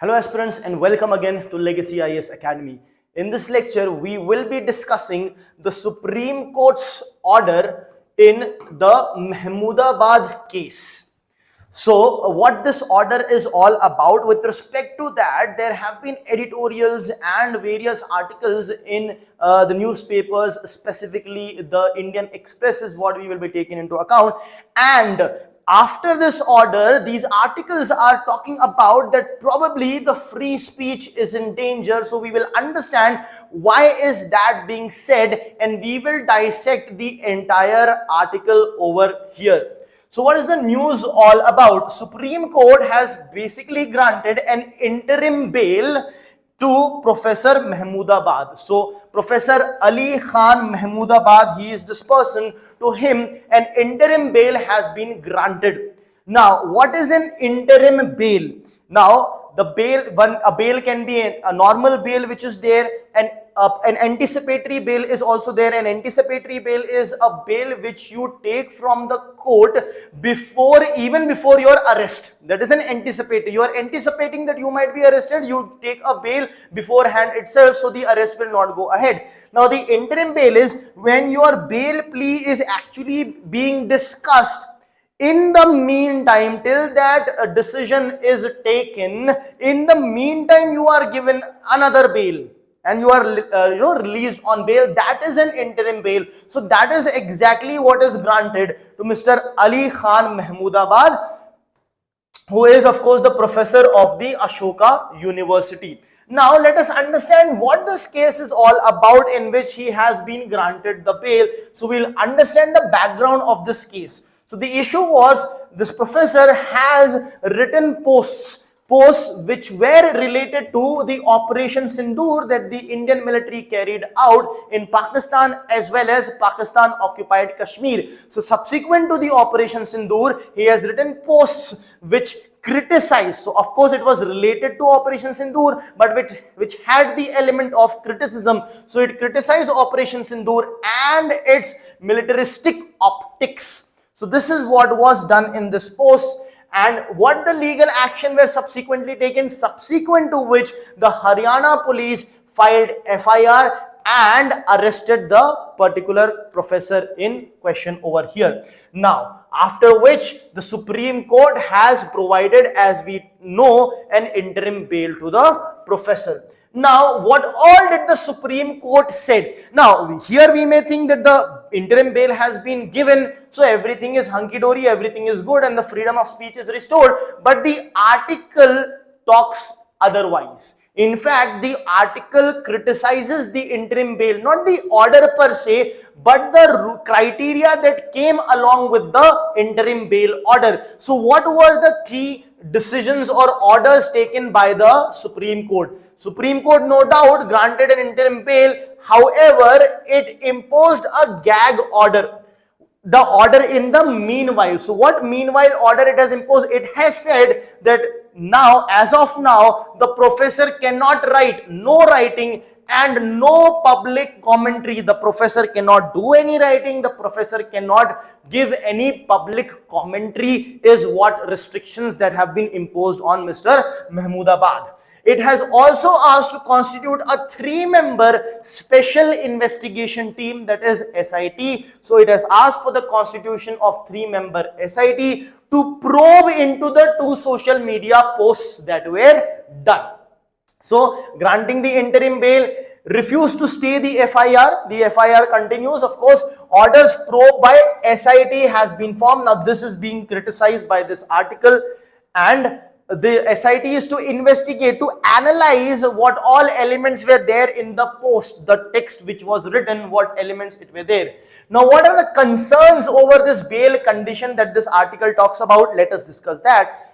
Hello aspirants and welcome again to Legacy IAS Academy. In this lecture, we will be discussing the Supreme Court's order in the Mahmudabad case. So what this order is all about, with respect to that, there have been editorials and various articles in the newspapers, specifically the Indian Express is what we will be taking into account. And after this order, these articles are talking about that probably the free speech is in danger. So we will understand why is that being said, and we will dissect the entire article over here. So what is the news all about? Supreme Court has basically granted an interim bail to Professor Mahmudabad. So Professor Ali Khan Mahmudabad, he is this person. To him, an interim bail has been granted. Now, what is an interim bail? Now, the bail, a bail can be a normal bail which is there, and an anticipatory bail is also there. An anticipatory bail is a bail which you take from the court even before your arrest. That is an anticipatory. You are anticipating that you might be arrested. You take a bail beforehand itself, so the arrest will not go ahead. Now, the interim bail is when your bail plea is actually being discussed. In the meantime, till that decision is taken, in the meantime, you are given another bail and you are released on bail. That is an interim bail. So that is exactly what is granted to Mr. Ali Khan Mahmudabad, who is of course the professor of the Ashoka University. Now let us understand what this case is all about in which he has been granted the bail. So we'll understand the background of this case. So the issue was, this professor has written posts which were related to the Operation Sindoor that the Indian military carried out in Pakistan as well as Pakistan occupied Kashmir. So subsequent to the Operation Sindoor, he has written posts which criticized. So of course it was related to Operation Sindoor, but which had the element of criticism. So it criticized Operation Sindoor and its militaristic optics. So this is what was done in this post, and what the legal action were subsequently taken, subsequent to which the Haryana police filed FIR and arrested the particular professor in question over here. Now, after which the Supreme Court has provided, as we know, an interim bail to the professor. Now, what all did the Supreme Court said? Now, here we may think that the interim bail has been given, so everything is hunky-dory, everything is good, and the freedom of speech is restored. But the article talks otherwise. In fact, the article criticizes the interim bail, not the order per se, but the criteria that came along with the interim bail order. So, what were the key decisions or orders taken by the Supreme Court? Supreme Court, no doubt, granted an interim bail. However, it imposed a gag order. The order in the meanwhile. So what meanwhile order it has imposed? It has said that now, as of now, the professor cannot write, no writing and no public commentary. The professor cannot do any writing. The professor cannot give any public commentary is what restrictions that have been imposed on Mr. Mahmudabad. It has also asked to constitute a 3-member special investigation team, that is SIT. So it has asked for the constitution of 3-member SIT to probe into the 2 social media posts that were done. So granting the interim bail, refused to stay the FIR. The FIR continues. Of course, orders probe by SIT has been formed. Now this is being criticized by this article, and the SIT is to investigate, to analyze what all elements were there in the post, the text which was written, what elements it were there. Now, what are the concerns over this bail condition that this article talks about? Let us discuss that.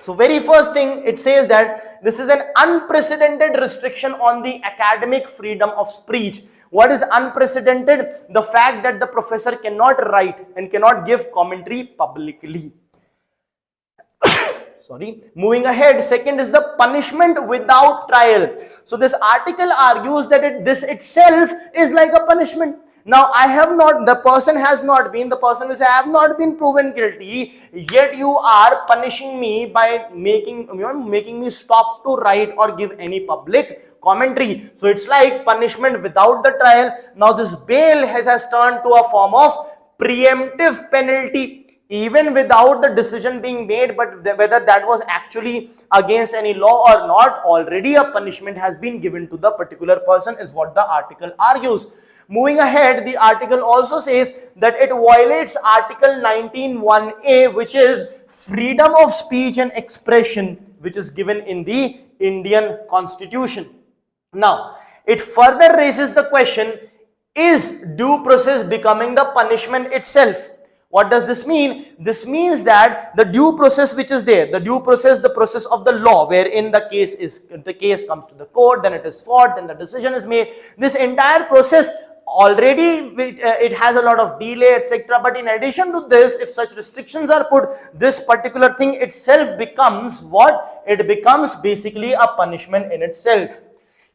So, very first thing, it says that this is an unprecedented restriction on the academic freedom of speech. What is unprecedented? The fact that the professor cannot write and cannot give commentary publicly. Moving ahead, second is the punishment without trial. So this article argues that this itself is like a punishment. Now the person will say, I have not been proven guilty, yet you are punishing me by making me stop to write or give any public commentary. So it's like punishment without the trial. Now this bail has turned to a form of preemptive penalty, even without the decision being made, but whether that was actually against any law or not, already a punishment has been given to the particular person, is what the article argues. Moving ahead, the article also says that it violates Article 19(1)(a), which is freedom of speech and expression, which is given in the Indian Constitution. Now, it further raises the question, is due process becoming the punishment itself? What does this mean? This means that the due process which is there, the process of the law, wherein the case comes to the court, then it is fought, then the decision is made. This entire process already it has a lot of delay, etc. But in addition to this, if such restrictions are put, this particular thing itself becomes what? It becomes basically a punishment in itself.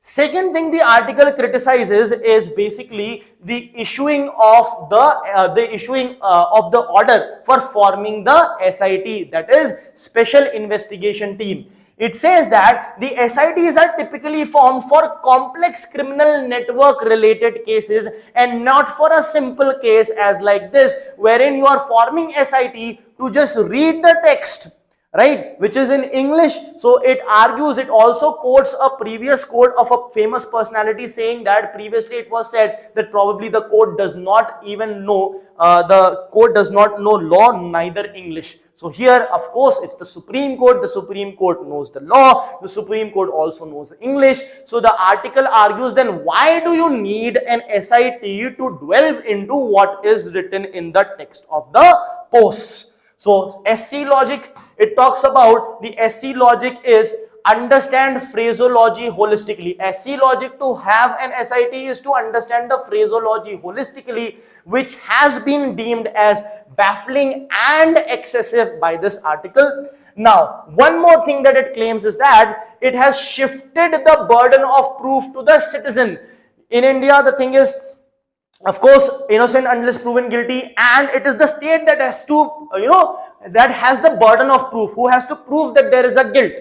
Second thing the article criticizes is basically the issuing of the order for forming the SIT, that is Special Investigation Team. It says that the SITs are typically formed for complex criminal network related cases and not for a simple case as like this, wherein you are forming SIT to just read the text, right, which is in English. So it argues, it also quotes a previous quote of a famous personality saying that previously it was said that probably the court does not even know law, neither English. So here, of course, it's the Supreme Court. The Supreme Court knows the law. The Supreme Court also knows English. So the article argues, then why do you need an SIT to delve into what is written in the text of the posts? So SC logic, it talks about the SC logic is understand phraseology holistically. SC logic, to have an SIT, is to understand the phraseology holistically, which has been deemed as baffling and excessive by this article. Now, one more thing that it claims is that it has shifted the burden of proof to the citizen. In India, the thing is, of course, innocent unless proven guilty, and it is the state that has to, that has the burden of proof, who has to prove that there is a guilt.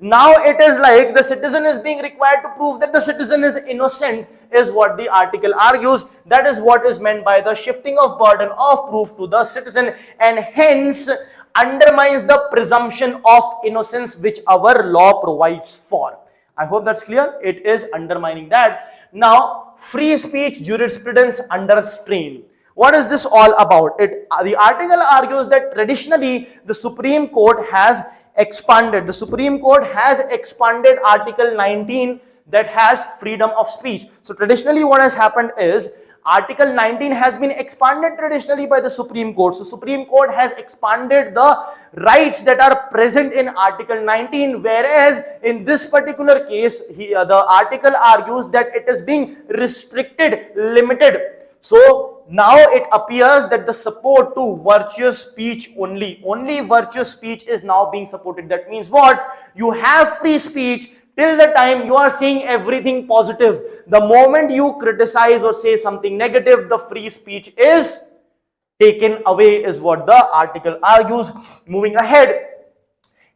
Now it is like the citizen is being required to prove that the citizen is innocent, is what the article argues. That is what is meant by the shifting of burden of proof to the citizen, and hence undermines the presumption of innocence which our law provides for. I hope that's clear. It is undermining that. Now, free speech jurisprudence under strain. What is this all about? The article argues that traditionally the Supreme Court has expanded. The Supreme Court has expanded Article 19 that has freedom of speech. So traditionally what has happened is Article 19 has been expanded traditionally by the Supreme Court. So Supreme Court has expanded the rights that are present in Article 19, whereas in this particular case, the article argues that it is being restricted, limited. So now it appears that the support to virtuous speech only virtuous speech is now being supported. That means what? You have free speech till the time you are saying everything positive. The moment you criticize or say something negative, the free speech is taken away, is what the article argues. Moving ahead,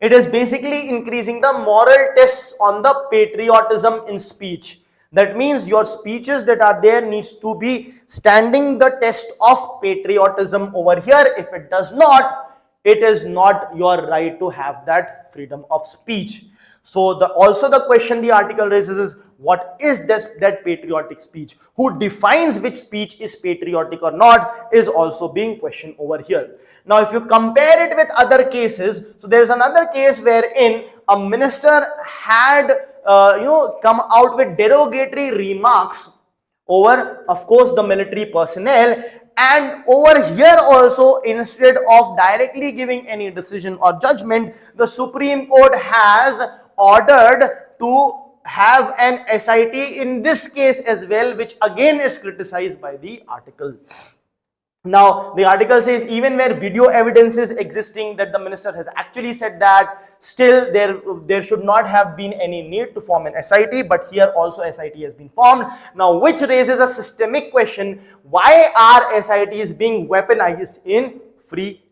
it is basically increasing the moral tests on the patriotism in speech. That means your speeches that are there needs to be standing the test of patriotism over here. If it does not, it is not your right to have that freedom of speech. So also the question the article raises is, what is that patriotic speech? Who defines which speech is patriotic or not is also being questioned over here. Now, if you compare it with other cases, so there is another case wherein a minister had come out with derogatory remarks over, of course, the military personnel, and over here also, instead of directly giving any decision or judgment, the Supreme Court has ordered to have an SIT in this case as well, which again is criticized by the article. Now, the article says even where video evidence is existing that the minister has actually said that, still there should not have been any need to form an SIT, but here also SIT has been formed. Now, which raises a systemic question: why are SITs being weaponized in free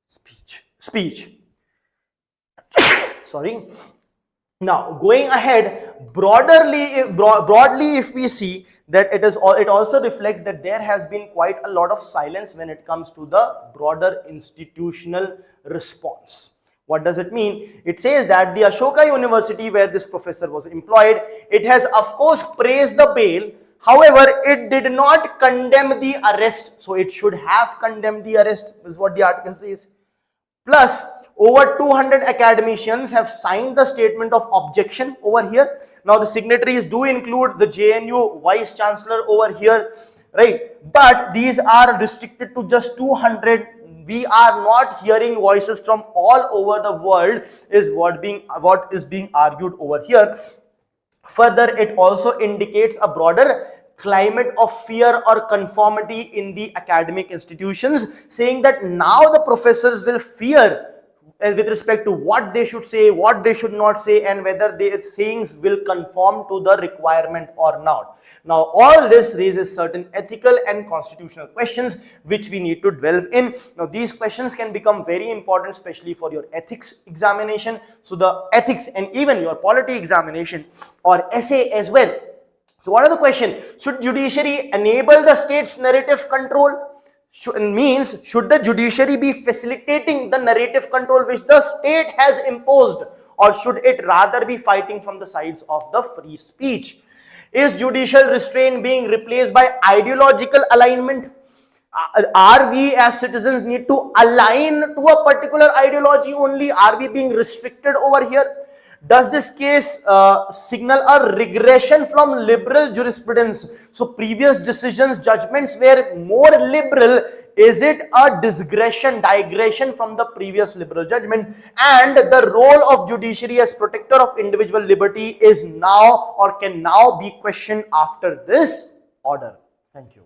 speech? Sorry. Now, going ahead, broadly, if we see that it also reflects that there has been quite a lot of silence when it comes to the broader institutional response. What does it mean? It says that the Ashoka University, where this professor was employed, it has of course praised the bail. However, it did not condemn the arrest. So it should have condemned the arrest, is what the article says. Plus, over 200 academicians have signed the statement of objection over here. Now, the signatories do include the JNU Vice Chancellor over here, right? But these are restricted to just 200. We are not hearing voices from all over the world, is what is being argued over here. Further, it also indicates a broader climate of fear or conformity in the academic institutions, saying that now the professors will fear with respect to what they should say, what they should not say, and whether their sayings will conform to the requirement or not. Now, all this raises certain ethical and constitutional questions which we need to delve in. Now, these questions can become very important, especially for your ethics examination. So, the ethics and even your polity examination or essay as well. So, what are the questions? Should judiciary enable the state's narrative control? Should the judiciary be facilitating the narrative control which the state has imposed, or should it rather be fighting from the sides of the free speech? Is judicial restraint being replaced by ideological alignment? Are we as citizens need to align to a particular ideology only? Are we being restricted over here? Does this case signal a regression from liberal jurisprudence? So previous decisions, judgments were more liberal. Is it a digression from the previous liberal judgment? And the role of judiciary as protector of individual liberty is now or can now be questioned after this order. Thank you.